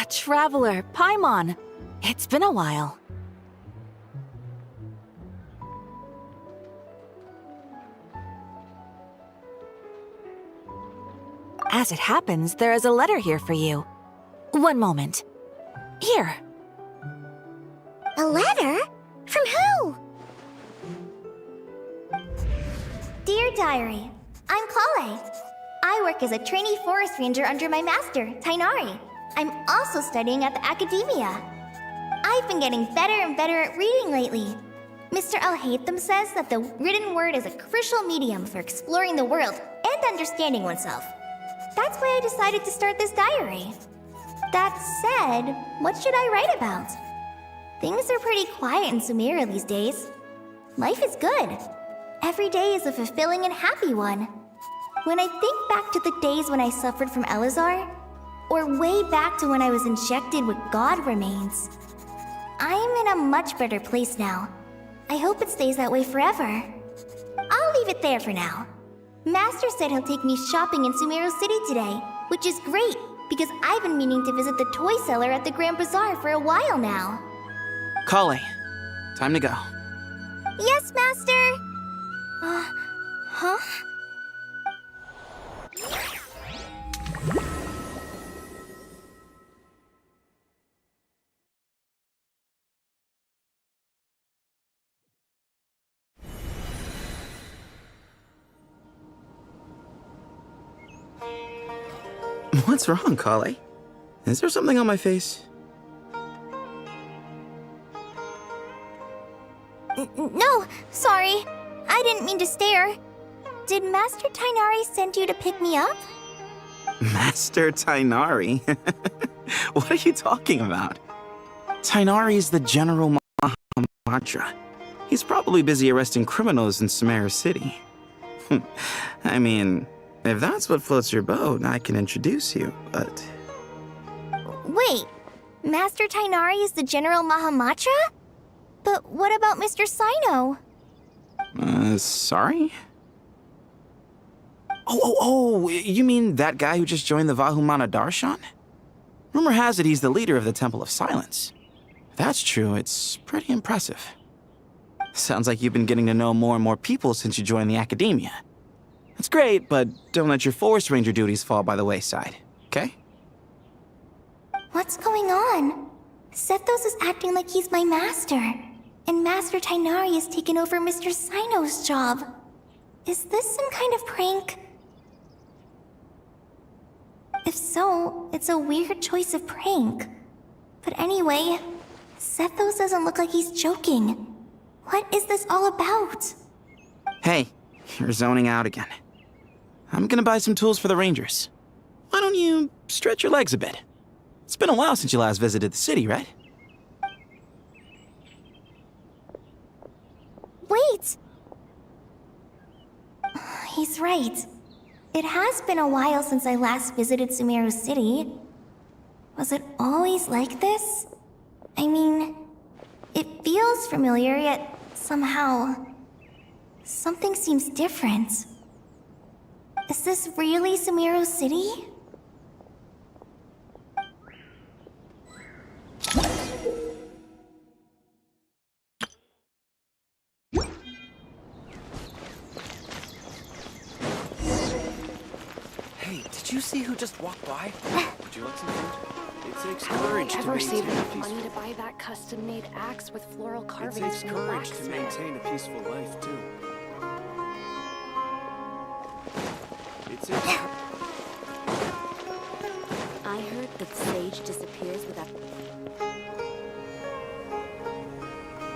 Traveler, Paimon. It's been a while. As it happens, there is a letter here for you. One moment. Here. A letter? From who? Dear Diary, I'm Kale. I work as a trainee forest ranger under my master, Tainari. I'm also studying at the academia. I've been getting better and better at reading lately. Mr. Al-Haytham says that the written word is a crucial medium for exploring the world and understanding oneself. That's why I decided to start this diary. That said, what should I write about? Things are pretty quiet in Sumeru these days. Life is good. Every day is a fulfilling and happy one. When I think back to the days when I suffered from Elazar, or way back to when I was injected with God remains, I am in a much better place now. I hope it stays that way forever. I'll leave it there for now. Master said he'll take me shopping in Sumeru City today, which is great because I've been meaning to visit the toy seller at the Grand Bazaar for a while now. Kale, time to go. Yes, Master! Huh? What's wrong, Kale? Is there something on my face? No, sorry. I didn't mean to stare. Did Master Tainari send you to pick me up? Master Tainari? What are you talking about? Tainari is the General Mahamatra. He's probably busy arresting criminals in Sumeru City. I mean, if that's what floats your boat, I can introduce you, but... Wait, Master Tainari is the General Mahamatra? But what about Mr. Sino? Sorry? Oh, you mean that guy who just joined the Vahumana Darshan? Rumor has it he's the leader of the Temple of Silence. If that's true, it's pretty impressive. Sounds like you've been getting to know more and more people since you joined the academia. That's great, but don't let your forest ranger duties fall by the wayside, okay? What's going on? Sethos is acting like he's my master, and Master Tainari has taken over Mr. Sino's job. Is this some kind of prank? If so, it's a weird choice of prank. But anyway, Sethos doesn't look like he's joking. What is this all about? Hey, you're zoning out again. I'm gonna buy some tools for the rangers. Why don't you stretch your legs a bit? It's been a while since you last visited the city, right? Wait! He's right. It has been a while since I last visited Sumeru City. Was it always like this? I mean, it feels familiar, yet somehow... something seems different. Is this really Sumeru City? Hey, did you see who just walked by? Would you like some food? It takes courage to Ever maintain save a enough peaceful... money to buy that custom-made axe with floral It carvings takes from the courage to blacksmith? maintain a peaceful life, too. It takes... I heard that sage disappears without...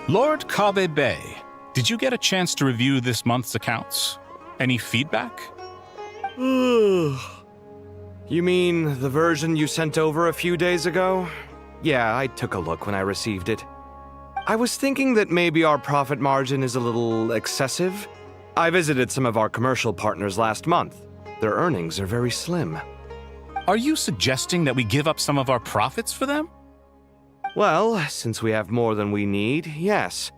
Lord Kabe Bay, did you get a chance to review this month's accounts? Any feedback? You mean the version you sent over a few days ago? Yeah, I took a look when I received it. I was thinking that maybe our profit margin is a little excessive. I visited some of our commercial partners last month. Their earnings are very slim. Are you suggesting that we give up some of our profits for them? Well, since we have more than we need, yes.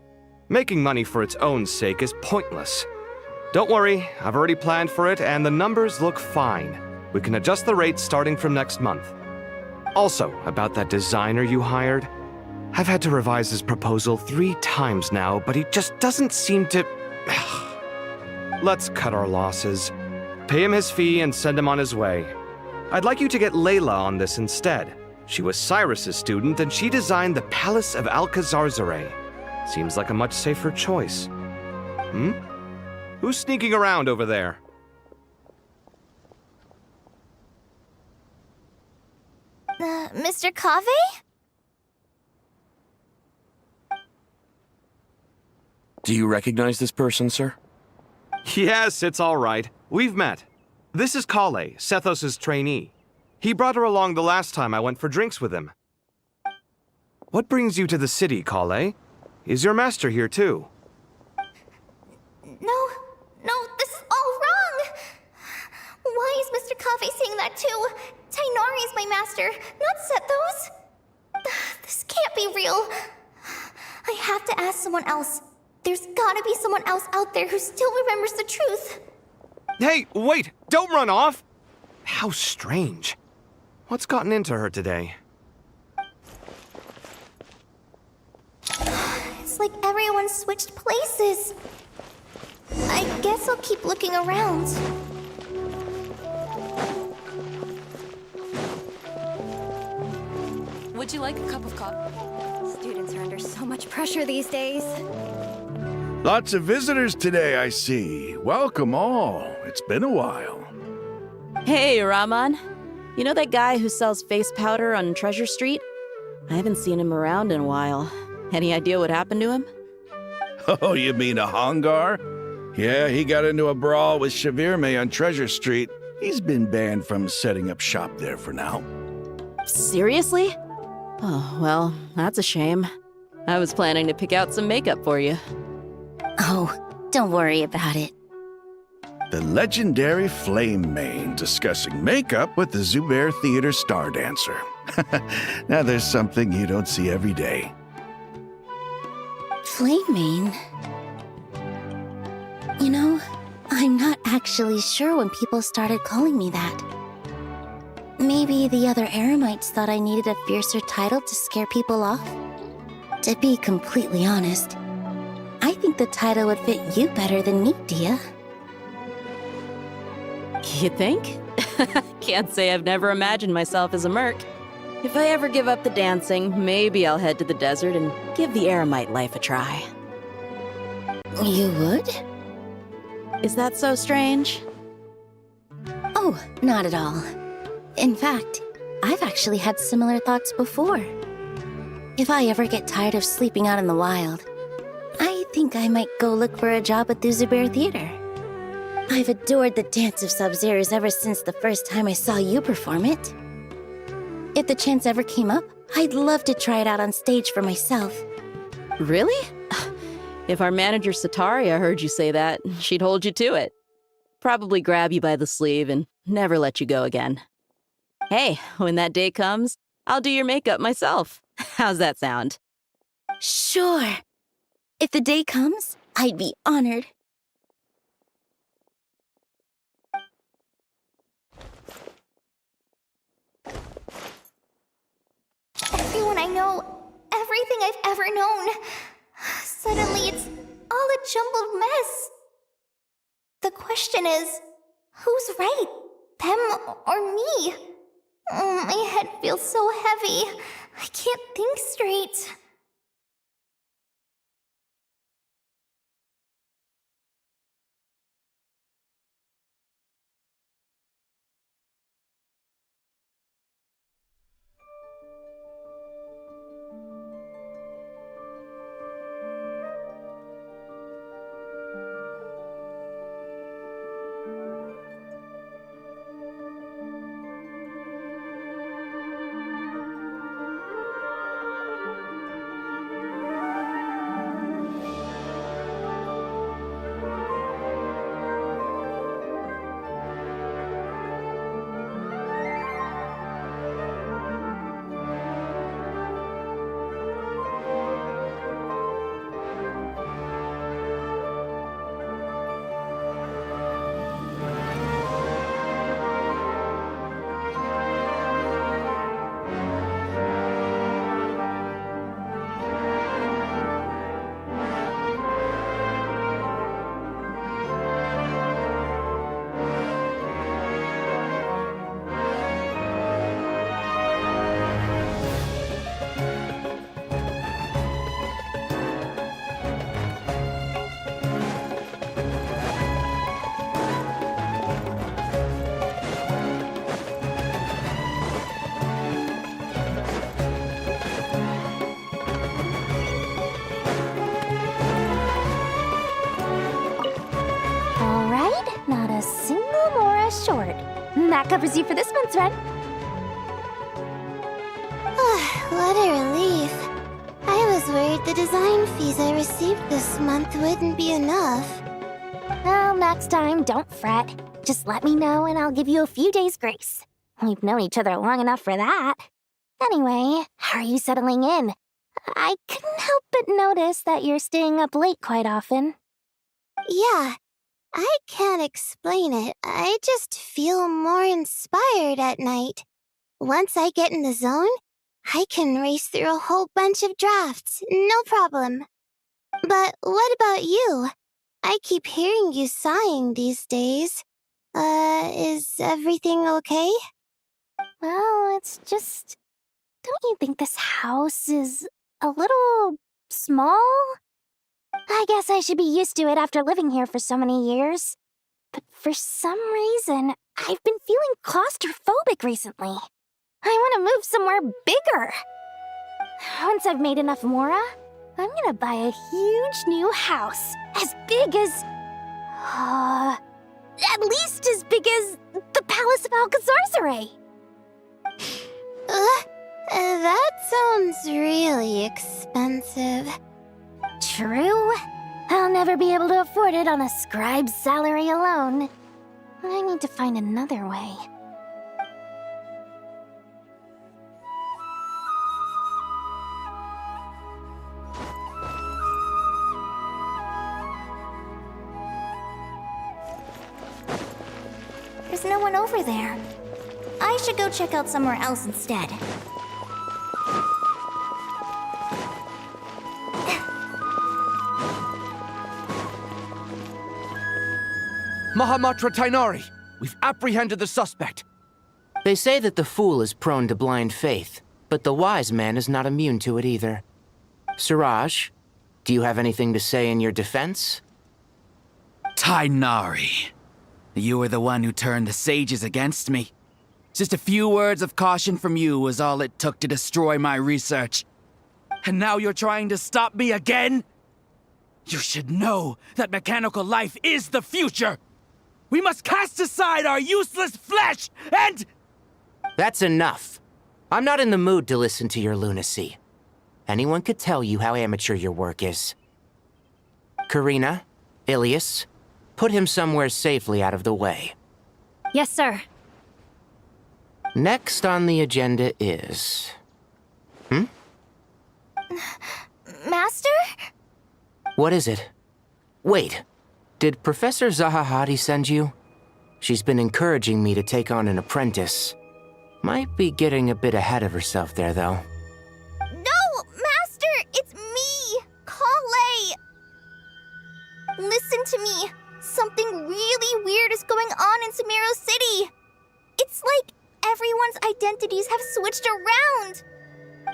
Making money for its own sake is pointless. Don't worry, I've already planned for it and the numbers look fine. We can adjust the rates starting from next month. Also, about that designer you hired. I've had to revise his proposal 3 times now, but he just doesn't seem to... Let's cut our losses. Pay him his fee and send him on his way. I'd like you to get Layla on this instead. She was Cyrus's student, and she designed the Palace of Alcazarzare. Seems like a much safer choice. Who's sneaking around over there? Mr. Cave? Do you recognize this person, sir? Yes, it's all right. We've met. This is Kale, Sethos' trainee. He brought her along the last time I went for drinks with him. What brings you to the city, Kale? Is your master here too? No, this is all wrong! Why is Mr. Cave saying that too? Tainari is my master, not Sethos. This can't be real. I have to ask someone else. There's gotta be someone else out there who still remembers the truth. Hey, wait! Don't run off! How strange. What's gotten into her today? It's like everyone switched places. I guess I'll keep looking around. Would you like a cup of coffee? Students are under so much pressure these days. Lots of visitors today, I see. Welcome all. It's been a while. Hey, Rahman. You know that guy who sells face powder on Treasure Street? I haven't seen him around in a while. Any idea what happened to him? Oh, you mean a Hongar? Yeah, he got into a brawl with Shavirme on Treasure Street. He's been banned from setting up shop there for now. Seriously? Oh, well, that's a shame. I was planning to pick out some makeup for you. Oh, don't worry about it. The legendary Flame Mane discussing makeup with the Zubair Theater star dancer. Now there's something you don't see every day. Flame Mane? You know, I'm not actually sure when people started calling me that. Maybe the other Eremites thought I needed a fiercer title to scare people off? To be completely honest, I think the title would fit you better than me, Dia. You think? Can't say I've never imagined myself as a merc. If I ever give up the dancing, maybe I'll head to the desert and give the Eremite life a try. You would? Is that so strange? Oh, not at all. In fact, I've actually had similar thoughts before. If I ever get tired of sleeping out in the wild, I think I might go look for a job at the Zubair Theater. I've adored the dance of Sub-Zeros ever since the first time I saw you perform it. If the chance ever came up, I'd love to try it out on stage for myself. Really? If our manager Sataria heard you say that, she'd hold you to it. Probably grab you by the sleeve and never let you go again. Hey, when that day comes, I'll do your makeup myself. How's that sound? Sure. If the day comes, I'd be honored. Everyone I know, everything I've ever known. Suddenly it's all a jumbled mess. The question is, who's right? Them or me? My head feels so heavy. I can't think straight. That covers you for this month's rent. What a relief. I was worried the design fees I received this month wouldn't be enough. Well, next time, don't fret. Just let me know and I'll give you a few days' grace. We've known each other long enough for that. Anyway, how are you settling in? I couldn't help but notice that you're staying up late quite often. Yeah, I can't explain it. I just feel more inspired at night. Once I get in the zone, I can race through a whole bunch of drafts, no problem. But what about you? I keep hearing you sighing these days. Is everything okay? Well, it's just... Don't you think this house is a little small? I guess I should be used to it after living here for so many years. But for some reason, I've been feeling claustrophobic recently. I want to move somewhere bigger. Once I've made enough Mora, I'm gonna buy a huge new house. As big as... at least as big as the Palace of Alcazarzaray. That sounds really expensive. True. I'll never be able to afford it on a scribe's salary alone. I need to find another way. There's no one over there. I should go check out somewhere else instead. Mahamatra Tainari, we've apprehended the suspect. They say that the fool is prone to blind faith, but the wise man is not immune to it either. Suraj, do you have anything to say in your defense? Tainari, you were the one who turned the sages against me. Just a few words of caution from you was all it took to destroy my research. And now you're trying to stop me again? You should know that mechanical life is the future! We must cast aside our useless flesh and... That's enough. I'm not in the mood to listen to your lunacy. Anyone could tell you how amateur your work is. Karina, Ilias, put him somewhere safely out of the way. Yes, sir. Next on the agenda is... Master? What is it? Wait, did Professor Zahahati send you? She's been encouraging me to take on an apprentice. Might be getting a bit ahead of herself there, though. No, Master! It's me! Kale! Listen to me. Something really weird is going on in Sumeru City. It's like everyone's identities have switched around.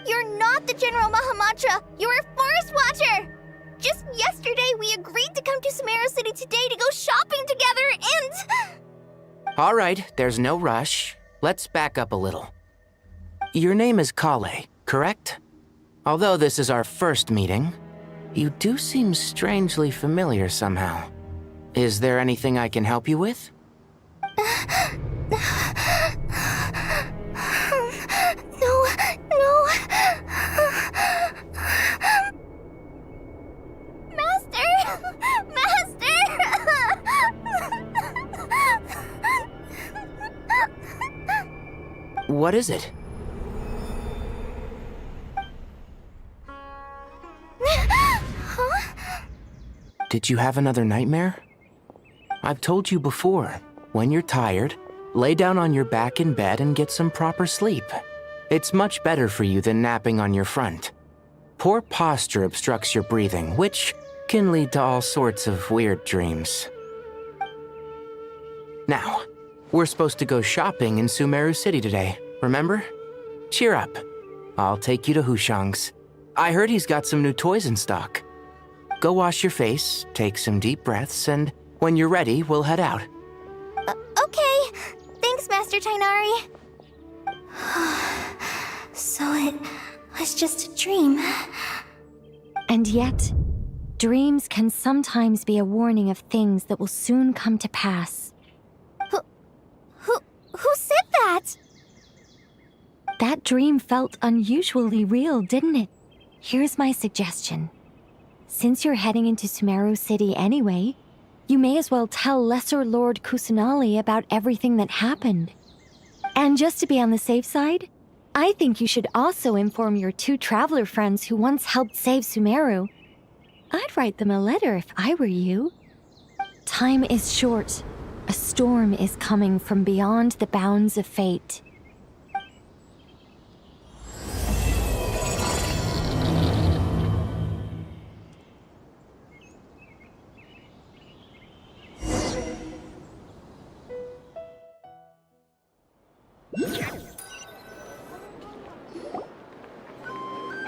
You're not the General Mahamatra. You're a Forest Watcher. Just yesterday, we agreed to come to Sumeru City today to go shopping together and... All right, there's no rush. Let's back up a little. Your name is Kale, correct? Although this is our first meeting, you do seem strangely familiar somehow. Is there anything I can help you with? No. Master! What is it? Did you have another nightmare? I've told you before, when you're tired, lay down on your back in bed and get some proper sleep. It's much better for you than napping on your front. Poor posture obstructs your breathing, which can lead to all sorts of weird dreams. Now, we're supposed to go shopping in Sumeru City today, remember? Cheer up. I'll take you to Hushang's. I heard he's got some new toys in stock. Go wash your face, take some deep breaths, and when you're ready, we'll head out. Okay. Thanks, Master Tainari. So it was just a dream. And yet, dreams can sometimes be a warning of things that will soon come to pass. Who said that? That dream felt unusually real, didn't it? Here's my suggestion. Since you're heading into Sumeru City anyway, you may as well tell Lesser Lord Kusanali about everything that happened. And just to be on the safe side, I think you should also inform your 2 traveler friends who once helped save Sumeru. I'd write them a letter if I were you. Time is short. A storm is coming from beyond the bounds of fate.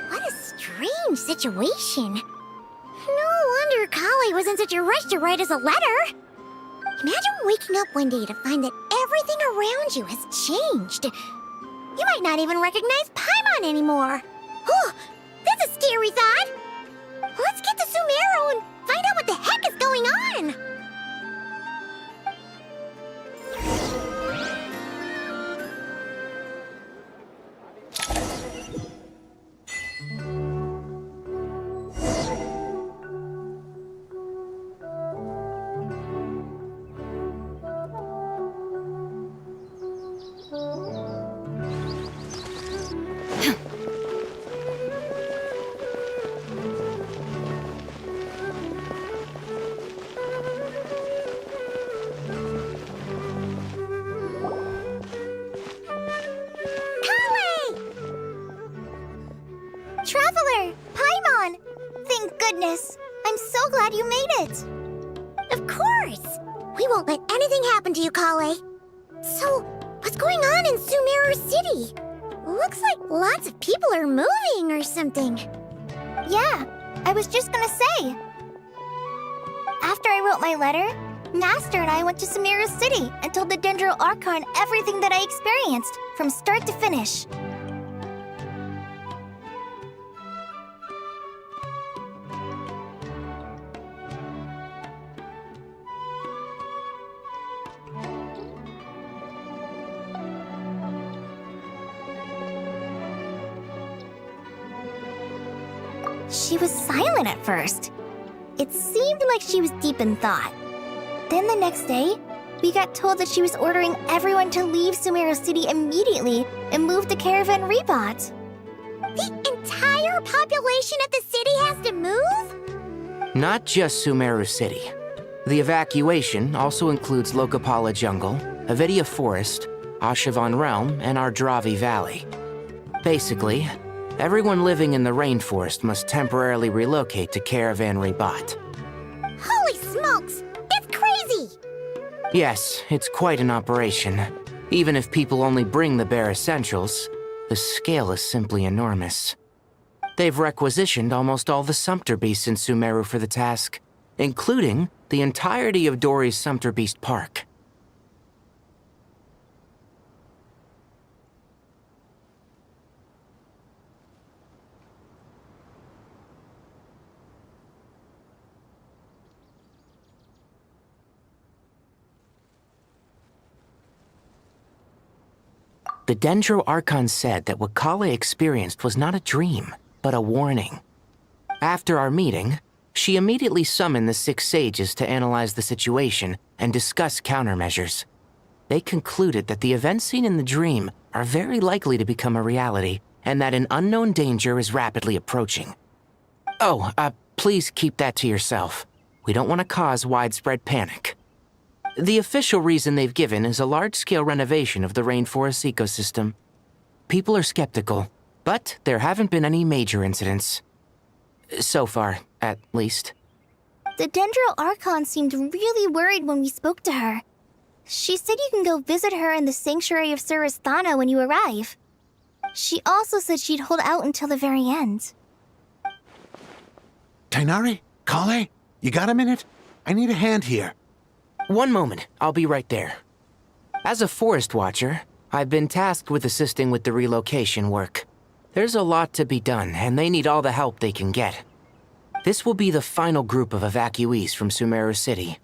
What a strange situation. No wonder Kali was in such a rush to write us a letter. Imagine waking up one day to find that everything around you has changed. You might not even recognize Paimon anymore. Oh, that's a scary thought. Let's get to Sumeru and find out what the heck is going on. Traveler! Paimon! Thank goodness! I'm so glad you made it! Of course! We won't let anything happen to you, Kale. So, what's going on in Sumeru City? Looks like lots of people are moving or something. Yeah, I was just gonna say. After I wrote my letter, Master and I went to Sumeru City and told the Dendro Archon everything that I experienced, from start to finish. She was silent at first. It seemed like she was deep in thought. Then the next day, we got told that she was ordering everyone to leave Sumeru City immediately and move to Caravan Rebot. The entire population of the city has to move? Not just Sumeru City. The evacuation also includes Lokapala Jungle, Avidia Forest, Ashavan Realm, and Ardravi Valley. Basically, everyone living in the rainforest must temporarily relocate to Caravan Rebot. Holy smokes! That's crazy! Yes, it's quite an operation. Even if people only bring the bare essentials, the scale is simply enormous. They've requisitioned almost all the Sumpter Beasts in Sumeru for the task, including the entirety of Dori's Sumpter Beast Park. The Dendro Archon said that what Kale experienced was not a dream, but a warning. After our meeting, she immediately summoned the 6 sages to analyze the situation and discuss countermeasures. They concluded that the events seen in the dream are very likely to become a reality, and that an unknown danger is rapidly approaching. Oh, please keep that to yourself. We don't want to cause widespread panic. The official reason they've given is a large-scale renovation of the rainforest ecosystem. People are skeptical, but there haven't been any major incidents. So far, at least. The Dendro Archon seemed really worried when we spoke to her. She said you can go visit her in the Sanctuary of Surasthana when you arrive. She also said she'd hold out until the very end. Tainari? Kale? You got a minute? I need a hand here. One moment, I'll be right there. As a forest watcher, I've been tasked with assisting with the relocation work. There's a lot to be done, and they need all the help they can get. This will be the final group of evacuees from Sumeru City.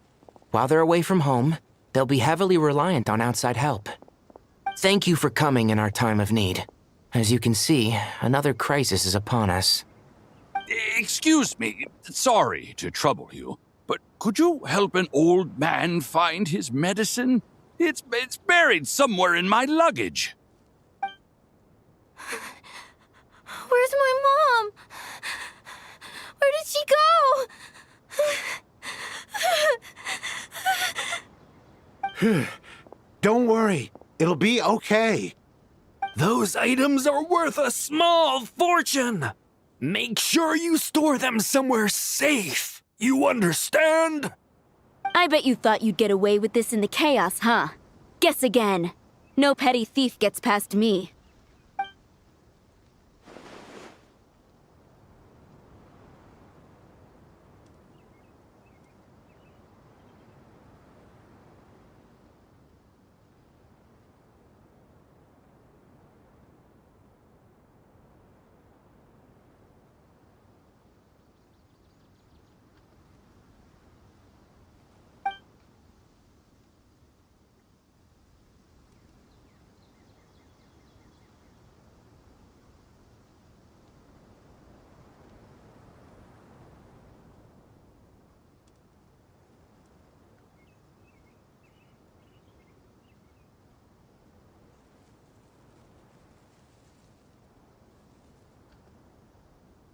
While they're away from home, they'll be heavily reliant on outside help. Thank you for coming in our time of need. As you can see, another crisis is upon us. Excuse me, sorry to trouble you, but could you help an old man find his medicine? It's buried somewhere in my luggage. Where's my mom? Where did she go? Don't worry. It'll be okay. Those items are worth a small fortune. Make sure you store them somewhere safe. You understand? I bet you thought you'd get away with this in the chaos, huh? Guess again. No petty thief gets past me.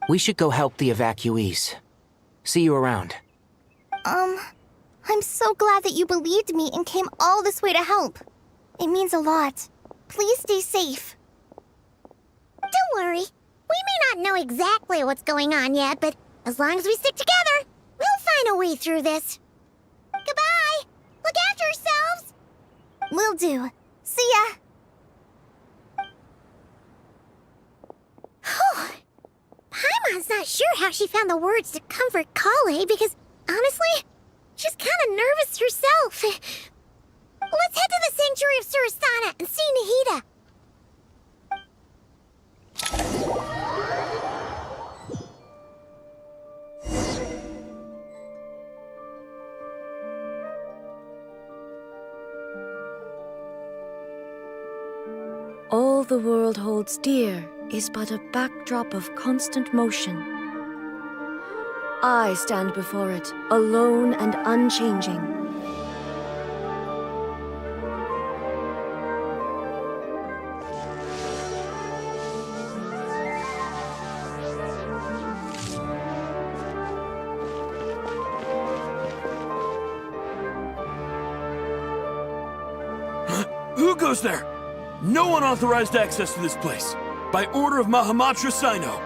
We should go help the evacuees. See you around. I'm so glad that you believed me and came all this way to help. It means a lot. Please stay safe. Don't worry. We may not know exactly what's going on yet, but as long as we stick together, we'll find a way through this. Goodbye! Look after yourselves! Will do. See ya! Paimon's not sure how she found the words to comfort Kale because, honestly, she's kind of nervous herself. Let's head to the Sanctuary of Surasana and see Nahida. All the world holds dear is but a backdrop of constant motion. I stand before it, alone and unchanging. Who goes there? No unauthorized access to this place. By order of Mahamatra Sino.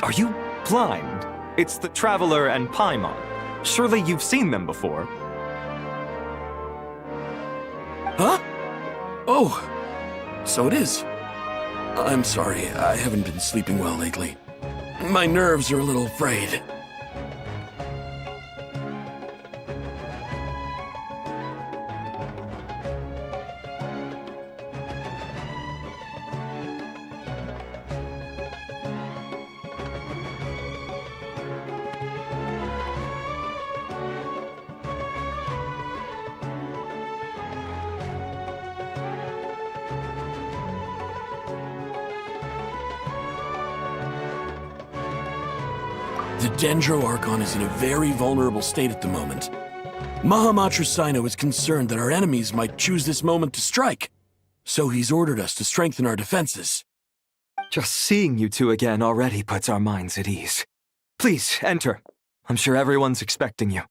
Are you blind? It's the Traveler and Paimon. Surely you've seen them before. Huh? Oh, so it is. I'm sorry, I haven't been sleeping well lately. My nerves are a little frayed. The Dendro Archon is in a very vulnerable state at the moment. Mahamatra Sino is concerned that our enemies might choose this moment to strike, so he's ordered us to strengthen our defenses. Just seeing you two again already puts our minds at ease. Please, enter. I'm sure everyone's expecting you.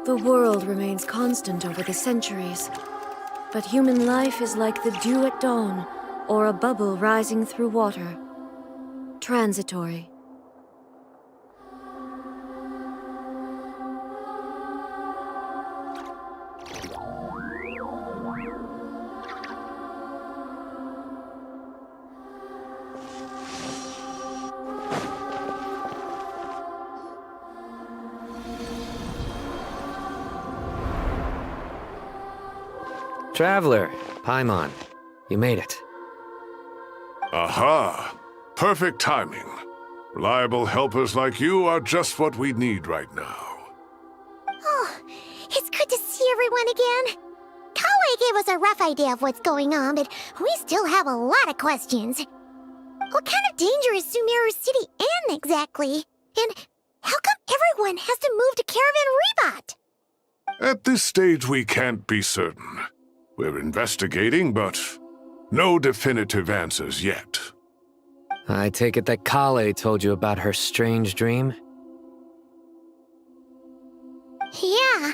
The world remains constant over the centuries. But human life is like the dew at dawn, or a bubble rising through water. Transitory. Traveler, Paimon, you made it. Aha! Perfect timing. Reliable helpers like you are just what we need right now. Oh, it's good to see everyone again. Kawaii gave us a rough idea of what's going on, but we still have a lot of questions. What kind of danger is Sumeru City in exactly? And how come everyone has to move to Caravan Rebot? At this stage, we can't be certain. We're investigating, but no definitive answers yet. I take it that Kale told you about her strange dream? Yeah.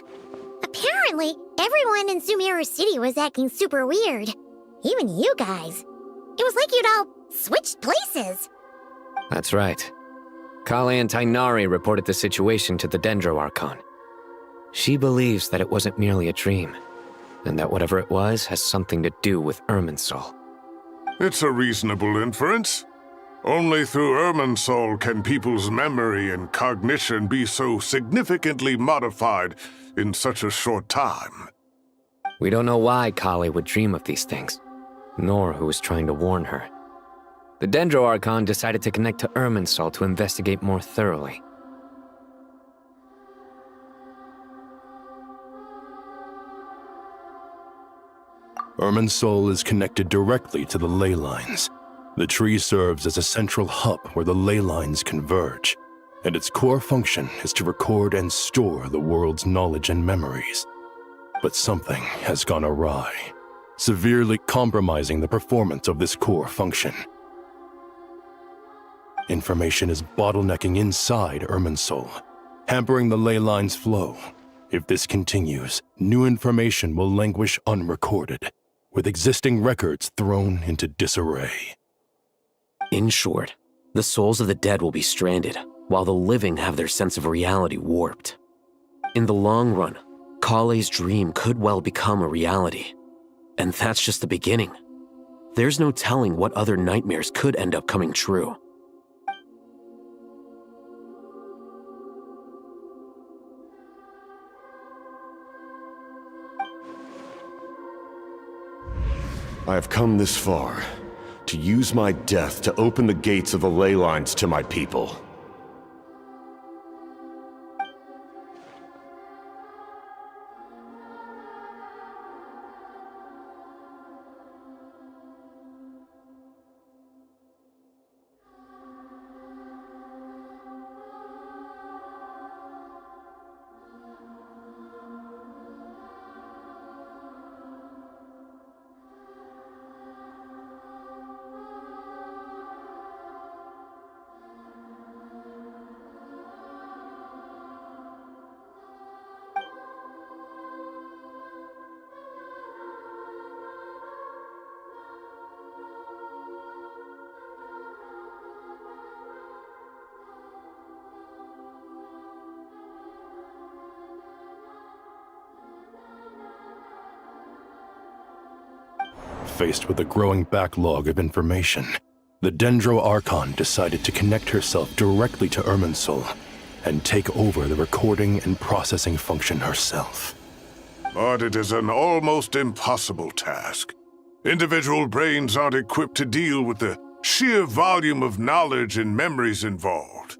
Apparently, everyone in Sumeru City was acting super weird. Even you guys. It was like you'd all switched places. That's right. Kale and Tainari reported the situation to the Dendro Archon. She believes that it wasn't merely a dream, and that whatever it was has something to do with Irminsul. It's a reasonable inference. Only through Irminsul can people's memory and cognition be so significantly modified in such a short time. We don't know why Kale would dream of these things, nor who was trying to warn her. The Dendro Archon decided to connect to Irminsul to investigate more thoroughly. Irminsul is connected directly to the ley lines. The tree serves as a central hub where the ley lines converge, and its core function is to record and store the world's knowledge and memories. But something has gone awry, severely compromising the performance of this core function. Information is bottlenecking inside Irminsul, hampering the ley lines' flow. If this continues, new information will languish unrecorded, with existing records thrown into disarray. In short, the souls of the dead will be stranded, while the living have their sense of reality warped. In the long run, Kale's dream could well become a reality. And that's just the beginning. There's no telling what other nightmares could end up coming true. I have come this far, to use my death to open the gates of the ley lines to my people. Faced with a growing backlog of information, the Dendro Archon decided to connect herself directly to Irminsul and take over the recording and processing function herself. But it is an almost impossible task. Individual brains aren't equipped to deal with the sheer volume of knowledge and memories involved.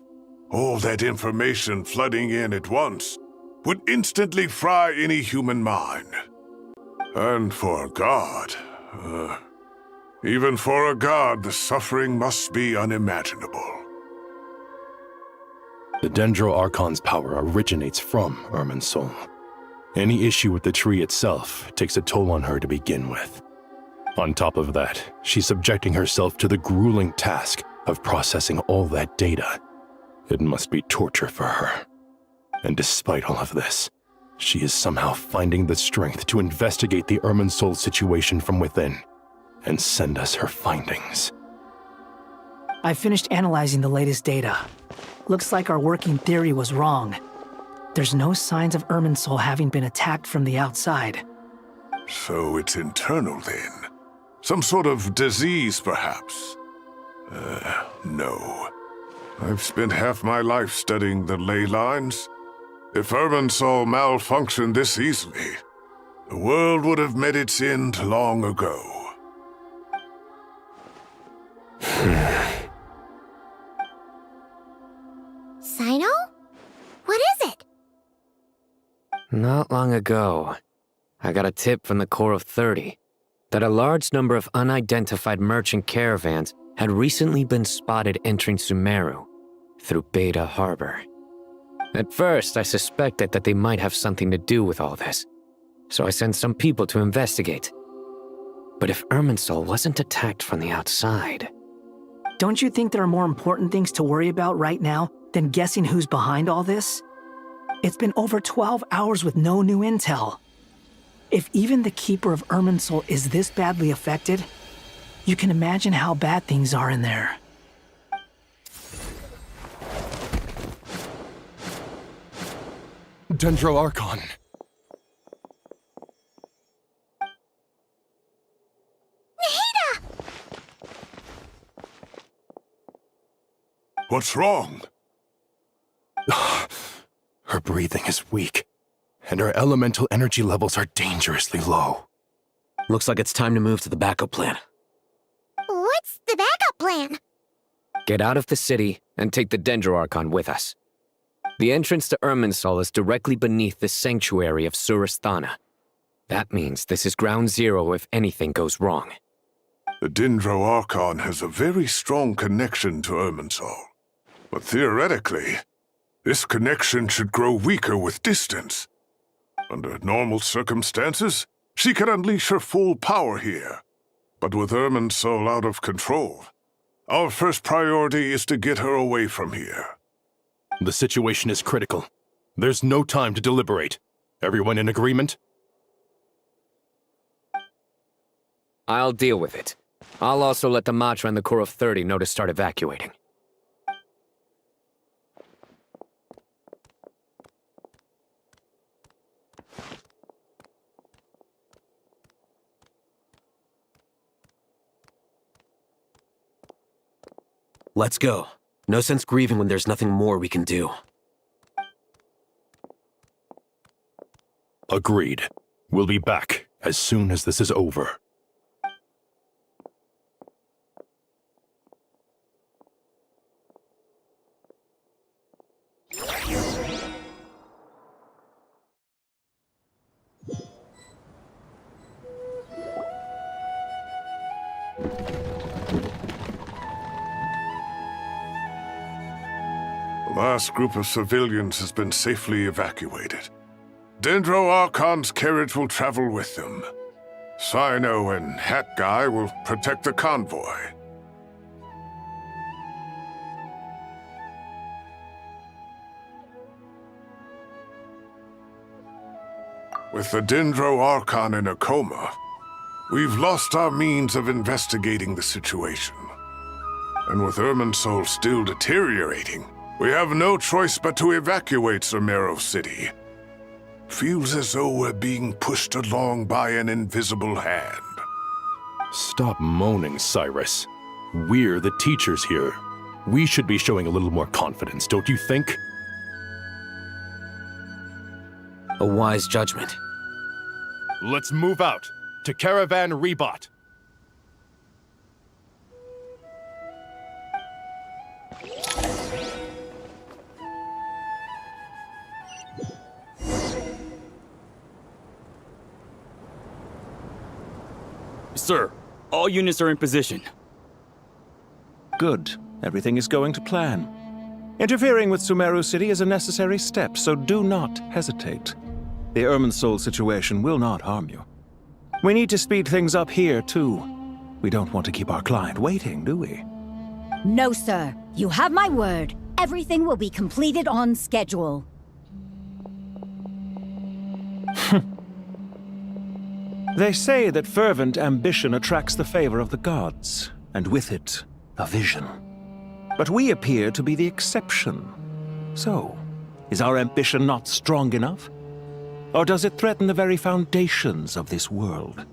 All that information flooding in at once would instantly fry any human mind. And for a god, even for a god, the suffering must be unimaginable. The Dendro Archon's power originates from Irminsul. Any issue with the tree itself takes a toll on her to begin with. On top of that, she's subjecting herself to the grueling task of processing all that data. It must be torture for her. And despite all of this, She is somehow finding the strength to investigate the Irminsul situation from within and send us her findings. I finished analyzing the latest data. Looks like our working theory was wrong. There's no signs of Irminsul having been attacked from the outside. So it's internal then? Some sort of disease, perhaps? No. I've spent half my life studying the ley lines. If Irminsul malfunctioned this easily, the world would have met its end long ago. Sino? What is it? Not long ago, I got a tip from the Corps of 30 that a large number of unidentified merchant caravans had recently been spotted entering Sumeru through Beta Harbor. At first, I suspected that they might have something to do with all this, so I sent some people to investigate. But if Irminsul wasn't attacked from the outside... Don't you think there are more important things to worry about right now than guessing who's behind all this? It's been over 12 hours with no new intel. If even the Keeper of Irminsul is this badly affected, you can imagine how bad things are in there. Dendro Archon. Nahida! What's wrong? Her breathing is weak, and her elemental energy levels are dangerously low. Looks like it's time to move to the backup plan. What's the backup plan? Get out of the city and take the Dendro Archon with us. The entrance to Irminsul is directly beneath the sanctuary of Surasthana. That means this is ground zero if anything goes wrong. The Dendro Archon has a very strong connection to Irminsul. But theoretically, this connection should grow weaker with distance. Under normal circumstances, she could unleash her full power here. But with Irminsul out of control, our first priority is to get her away from here. The situation is critical. There's no time to deliberate. Everyone in agreement? I'll deal with it. I'll also let the Matra and the Corps of 30 know to start evacuating. Let's go. No sense grieving when there's nothing more we can do. Agreed. We'll be back as soon as this is over. The last group of civilians has been safely evacuated. Dendro Archon's carriage will travel with them. Sino and Hat Guy will protect the convoy. With the Dendro Archon in a coma, we've lost our means of investigating the situation. And with Irminsul still deteriorating, we have no choice but to evacuate Sumeru City. Feels as though we're being pushed along by an invisible hand. Stop moaning, Cyrus. We're the teachers here. We should be showing a little more confidence, don't you think? A wise judgment. Let's move out to Caravan Rebot. Sir, all units are in position. Good. Everything is going to plan. Interfering with Sumeru City is a necessary step, so do not hesitate. The Irminsul situation will not harm you. We need to speed things up here, too. We don't want to keep our client waiting, do we? No, sir. You have my word. Everything will be completed on schedule. They say that fervent ambition attracts the favor of the gods, and with it, a vision. But we appear to be the exception. So, is our ambition not strong enough? Or does it threaten the very foundations of this world?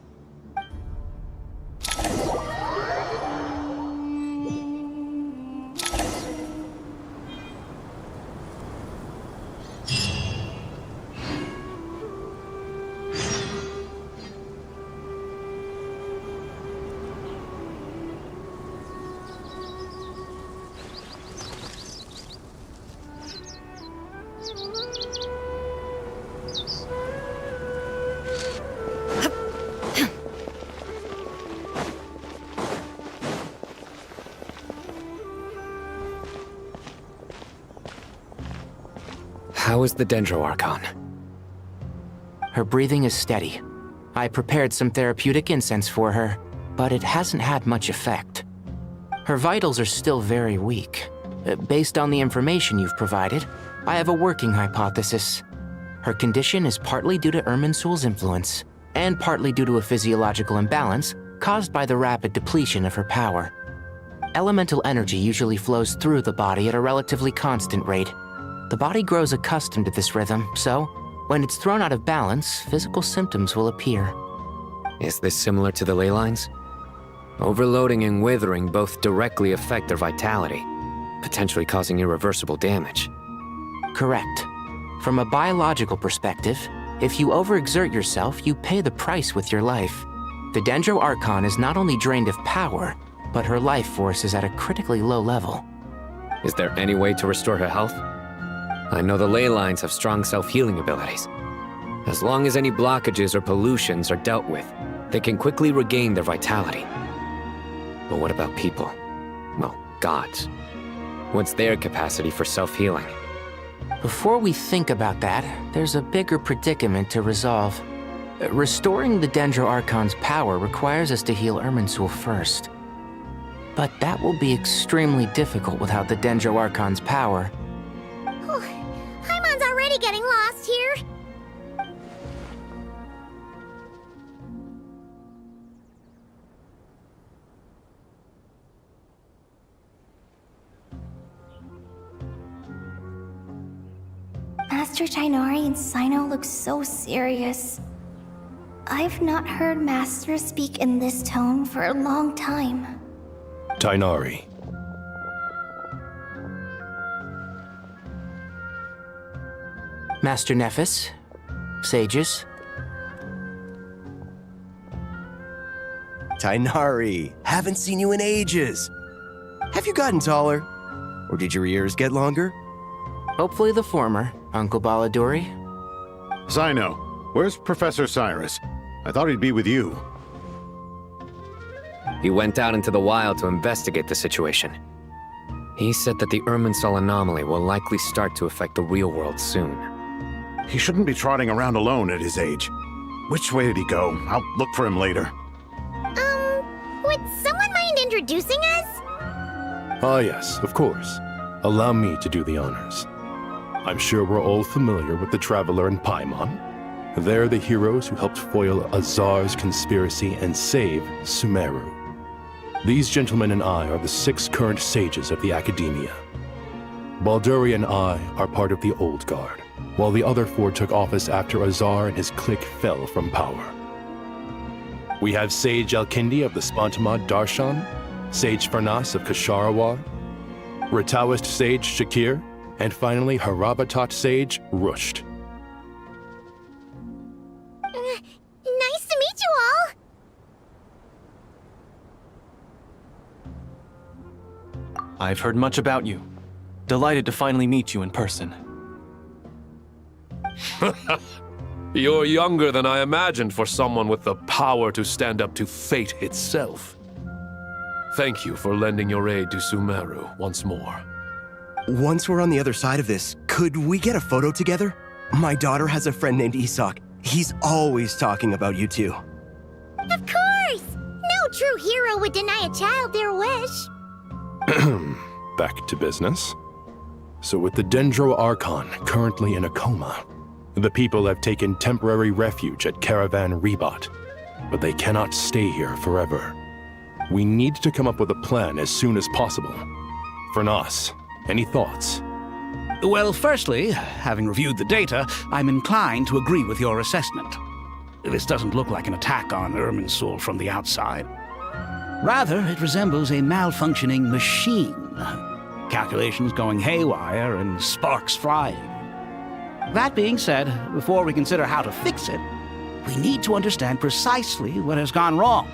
How is the Dendro-Archon? Her breathing is steady. I prepared some therapeutic incense for her, but it hasn't had much effect. Her vitals are still very weak. Based on the information you've provided, I have a working hypothesis. Her condition is partly due to Irminsul's influence, and partly due to a physiological imbalance caused by the rapid depletion of her power. Elemental energy usually flows through the body at a relatively constant rate. The body grows accustomed to this rhythm, so when it's thrown out of balance, physical symptoms will appear. Is this similar to the ley lines? Overloading and withering both directly affect their vitality, potentially causing irreversible damage. Correct. From a biological perspective, if you overexert yourself, you pay the price with your life. The Dendro-Archon is not only drained of power, but her life force is at a critically low level. Is there any way to restore her health? I know the ley lines have strong self-healing abilities. As long as any blockages or pollutions are dealt with, they can quickly regain their vitality. But what about people? Well, gods. What's their capacity for self-healing? Before we think about that, there's a bigger predicament to resolve. Restoring the Dendro-Archon's power requires us to heal Irminsul first. But that will be extremely difficult without the Dendro-Archon's power. Paimon's already getting lost here. Master Tighnari and Cyno look so serious. I've not heard Master speak in this tone for a long time. Tighnari. Master Nephis, sages. Tighnari, haven't seen you in ages. Have you gotten taller? Or did your ears get longer? Hopefully the former, Uncle Baladuri. Cyno, where's Professor Cyrus? I thought he'd be with you. He went out into the wild to investigate the situation. He said that the Irminsul anomaly will likely start to affect the real world soon. He shouldn't be trotting around alone at his age. Which way did he go? I'll look for him later. Would someone mind introducing us? Ah yes, of course. Allow me to do the honors. I'm sure we're all familiar with the Traveler and Paimon. They're the heroes who helped foil Azar's conspiracy and save Sumeru. These gentlemen and I are the 6 current sages of the Academia. Balduri and I are part of the Old Guard, while the other 4 took office after Azar and his clique fell from power. We have Sage Alkindi of the Spantamad Darshan, Sage Farnas of Kasharawar, Rataoist Sage Shakir, and finally Harabatot Sage Rusht. Nice to meet you all! I've heard much about you. Delighted to finally meet you in person. You're younger than I imagined for someone with the power to stand up to fate itself. Thank you for lending your aid to Sumeru once more. Once we're on the other side of this, could we get a photo together? My daughter has a friend named Isak. He's always talking about you two. Of course! No true hero would deny a child their wish. Back to business. So with the Dendro-Archon currently in a coma, the people have taken temporary refuge at Caravan Rebat. but they cannot stay here forever. We need to come up with a plan as soon as possible. Fernas, any thoughts? Well, firstly, having reviewed the data, I'm inclined to agree with your assessment. This doesn't look like an attack on Irminsul from the outside. Rather, it resembles a malfunctioning machine. Calculations going haywire and sparks flying. That being said, before we consider how to fix it, we need to understand precisely what has gone wrong.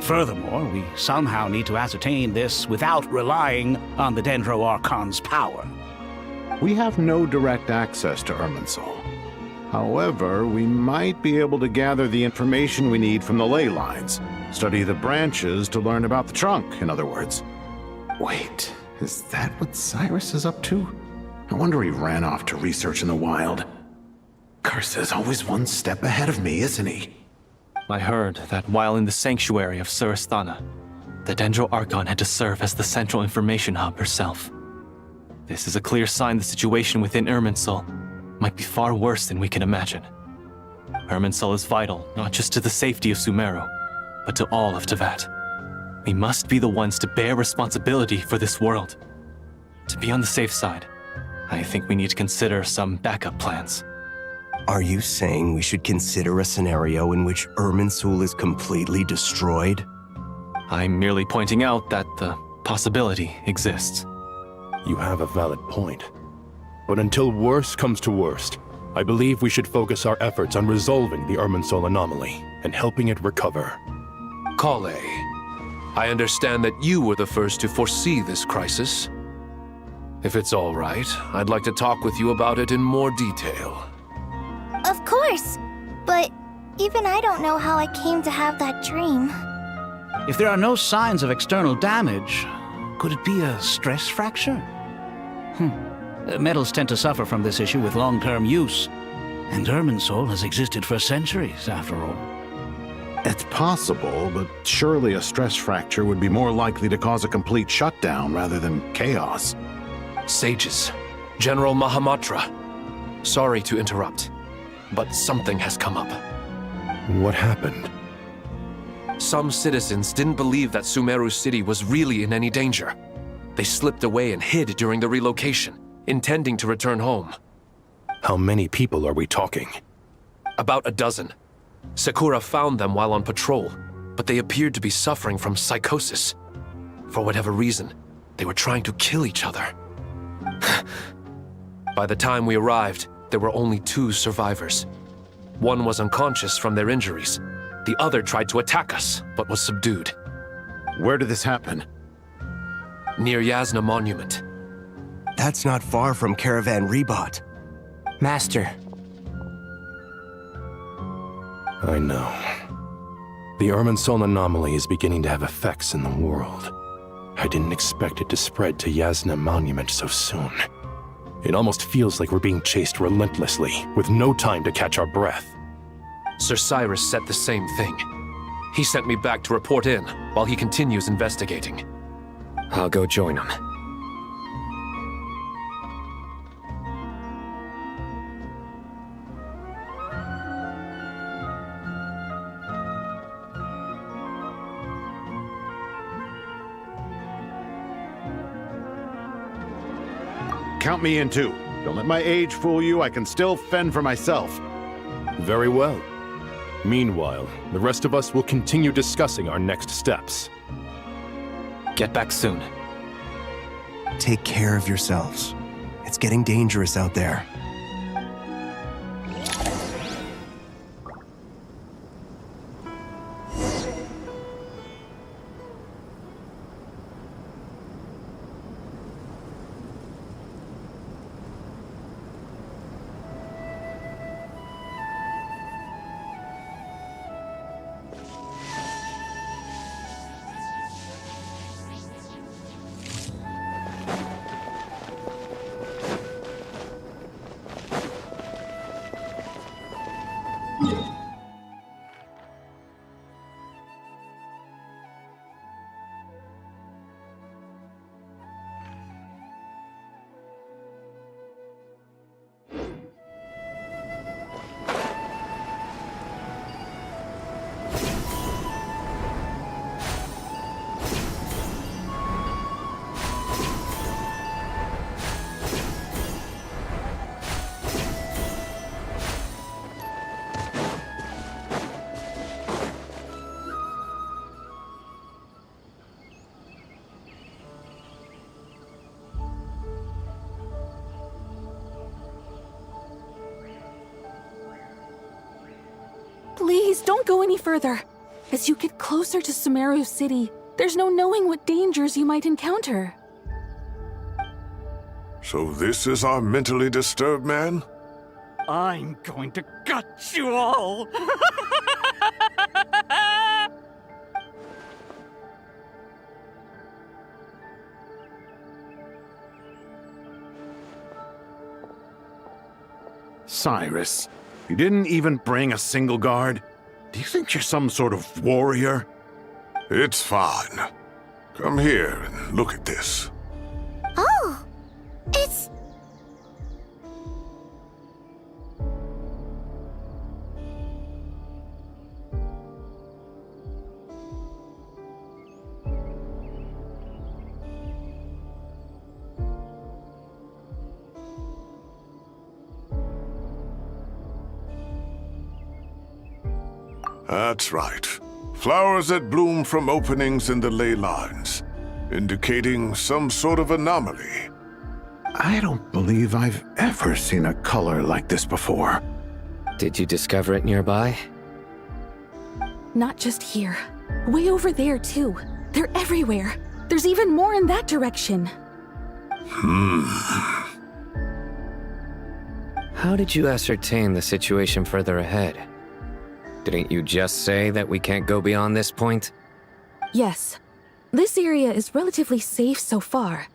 Furthermore, we somehow need to ascertain this without relying on the Dendro Archon's power. We have no direct access to Irminsul. However, we might be able to gather the information we need from the ley lines. Study the branches to learn about the trunk, in other words. Wait, is that what Cyrus is up to? No wonder he ran off to research in the wild. Curse, always one step ahead of me, isn't he? I heard that while in the sanctuary of Surasthana, the Dendro Archon had to serve as the central information hub herself. This is a clear sign the situation within Irminsul might be far worse than we can imagine. Irminsul is vital, not just to the safety of Sumeru, but to all of Teyvat. We must be the ones to bear responsibility for this world. To be on the safe side, I think we need to consider some backup plans. Are you saying we should consider a scenario in which Irminsul is completely destroyed? I'm merely pointing out that the possibility exists. You have a valid point. But until worst comes to worst, I believe we should focus our efforts on resolving the Irminsul anomaly and helping it recover. Kale, I understand that you were the first to foresee this crisis. If it's all right, I'd like to talk with you about it in more detail. Of course! But even I don't know how I came to have that dream. If there are no signs of external damage, could it be a stress fracture? Metals tend to suffer from this issue with long-term use, and Irminsul has existed for centuries, after all. It's possible, but surely a stress fracture would be more likely to cause a complete shutdown rather than chaos. Sages, General Mahamatra, sorry to interrupt, but something has come up. What happened? Some citizens didn't believe that Sumeru City was really in any danger. They slipped away and hid during the relocation, intending to return home. How many people are we talking? About a dozen. Sakura found them while on patrol, but they appeared to be suffering from psychosis. For whatever reason, they were trying to kill each other. By the time we arrived, there were only 2 survivors. One was unconscious from their injuries. The other tried to attack us, but was subdued. Where did this happen? Near Yasna Monument. That's not far from Caravan Rebot. Master. I know. The Irminsul anomaly is beginning to have effects in the world. I didn't expect it to spread to Yasna Monument so soon. It almost feels like we're being chased relentlessly, with no time to catch our breath. Sir Cyrus said the same thing. He sent me back to report in, while he continues investigating. I'll go join him. Count me in too. Don't let my age fool you, I can still fend for myself. Very well. Meanwhile, the rest of us will continue discussing our next steps. Get back soon. Take care of yourselves. It's getting dangerous out there. don't go any further. As you get closer to Sumeru City, there's no knowing what dangers you might encounter. So this is our mentally disturbed man? I'm going to gut you all! Cyrus, you didn't even bring a single guard? Do you think you're some sort of warrior? It's fine. Come here and look at this. Oh, it's... That's right. Flowers that bloom from openings in the ley lines, indicating some sort of anomaly. I don't believe I've ever seen a color like this before. Did you discover it nearby? Not just here. Way over there, too. They're everywhere. There's even more in that direction. How did you ascertain the situation further ahead? Didn't you just say that we can't go beyond this point? Yes. This area is relatively safe so far,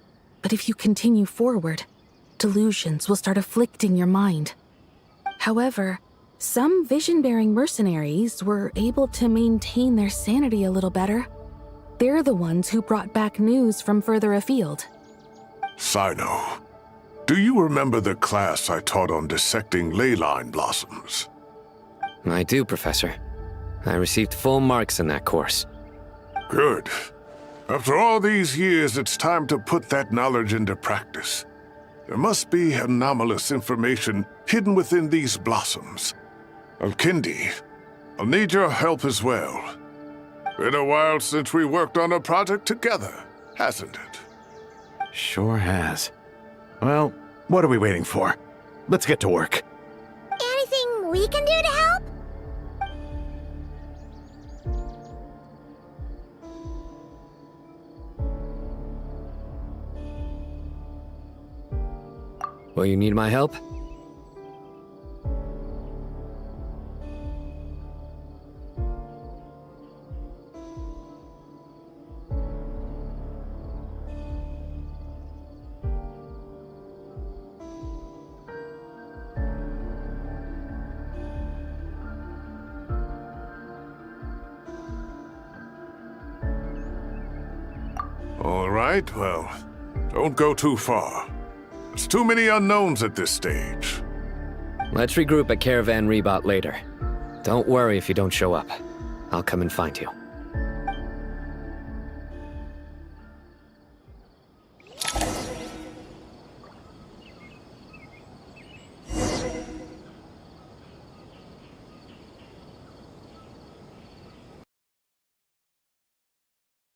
but if you continue forward, delusions will start afflicting your mind. However, some vision-bearing mercenaries were able to maintain their sanity a little better. They're the ones who brought back news from further afield. Sino, do you remember the class I taught on dissecting ley line blossoms? I do, Professor. I received full marks in that course. Good. After all these years, it's time to put that knowledge into practice. There must be anomalous information hidden within these blossoms. Alkindi, I'll need your help as well. Been a while since we worked on a project together, hasn't it? Sure has. Well, what are we waiting for? Let's get to work. Anything we can do to help? Will you need my help? All right, well, don't go too far. There's too many unknowns at this stage. Let's regroup at Caravan Rebot later. Don't worry if you don't show up. I'll come and find you.